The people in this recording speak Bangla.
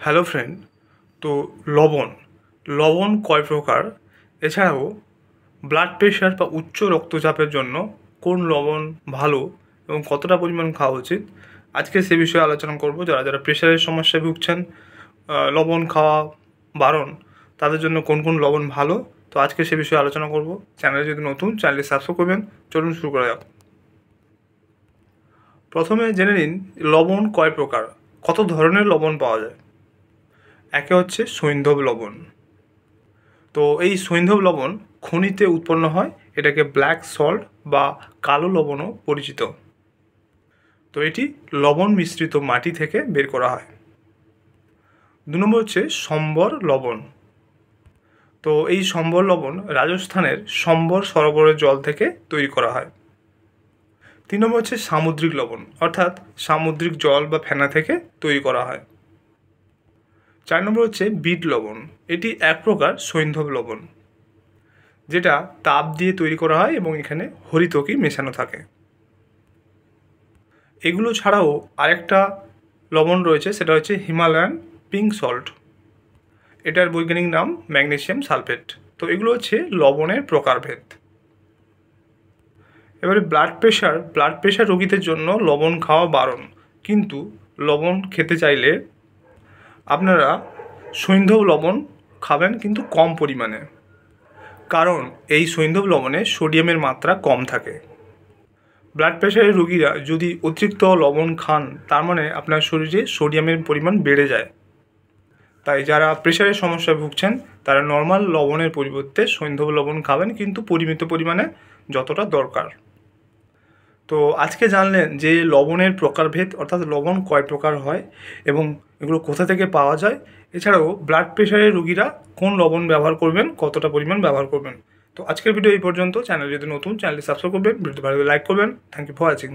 Hello friend. তো লবণ লবণ কয় প্রকার, এছাড়াও ব্লাড প্রেশার বা উচ্চ রক্তচাপের জন্য কোন লবণ ভালো এবং কতটা পরিমাণ খাওয়া উচিত, আজকে সে বিষয়ে আলোচনা করব। যারা যারা প্রেশারের সমস্যায় ভুগছেন, লবণ খাওয়া বারণ, তাদের জন্য কোন কোন লবণ ভালো, তো আজকে সে বিষয়ে আলোচনা করব। চ্যানেলে যদি নতুন, চ্যানেলটি সাবস্ক্রাইব করবেন। চলুন শুরু করা যাক। প্রথমে জেনে নিন লবণ কয় প্রকার, কত ধরনের লবণ পাওয়া যায়। একে হচ্ছে সৈন্ধব লবণ। তো এই সৈন্ধব লবণ খনিতে উৎপন্ন হয়, এটাকে ব্ল্যাক সল্ট বা কালো লবণও পরিচিত। তো এটি লবণ মিশ্রিত মাটি থেকে বের করা হয়। 2 নম্বর হচ্ছে সম্বর লবণ। তো এই সম্বর লবণ রাজস্থানের সম্বর সরোবরের জল থেকে তৈরি করা হয়। 3 নম্বর হচ্ছে সামুদ্রিক লবণ, অর্থাৎ সামুদ্রিক জল বা ফেনা থেকে তৈরি করা হয়। 4 নম্বর হচ্ছে বিট লবণ। এটি এক প্রকার সৈন্ধব লবণ, যেটা তাপ দিয়ে তৈরি করা হয় এবং এখানে হরিতকি মেশানো থাকে। এগুলো ছাড়াও আরেকটা লবণ রয়েছে, সেটা হচ্ছে হিমালয়ান পিঙ্ক সল্ট। এটার বৈজ্ঞানিক নাম ম্যাগনেসিয়াম সালফেট। তো এগুলো হচ্ছে লবণের প্রকারভেদ। এবারে ব্লাড প্রেশার রোগীদের জন্য লবণ খাওয়া বারণ, কিন্তু লবণ খেতে চাইলে আপনারা সৈন্ধব লবণ খাবেন, কিন্তু কম পরিমাণে, কারণ এই সৈন্ধব লবণে সোডিয়ামের মাত্রা কম থাকে। ব্লাড প্রেশারের রোগীরা যদি অতিরিক্ত লবণ খান, তার মানে আপনার শরীরে সোডিয়ামের পরিমাণ বেড়ে যায়। তাই যারা প্রেশারের সমস্যায় ভুগছেন, তারা নর্মাল লবণের পরিবর্তে সৈন্ধব লবণ খাবেন, কিন্তু পরিমিত পরিমাণে, যতটা দরকার। তো আজকে জানলেন যে লবণের প্রকারভেদ, অর্থাৎ লবণ কয় প্রকার হয় এবং এগুলো কোথা থেকে পাওয়া যায়। এছাড়াও ব্লাড প্রেশারের রোগীরা কোন লবণ ব্যবহার করবেন, কতটা পরিমাণ ব্যবহার করবেন। তো আজকের ভিডিও এই পর্যন্ত। চ্যানেল যদি নতুন, চ্যানেলটি সাবস্ক্রাইব করবেন, ভিডিওটি ভালো লাগলে লাইক করবেন। Thank you for watching.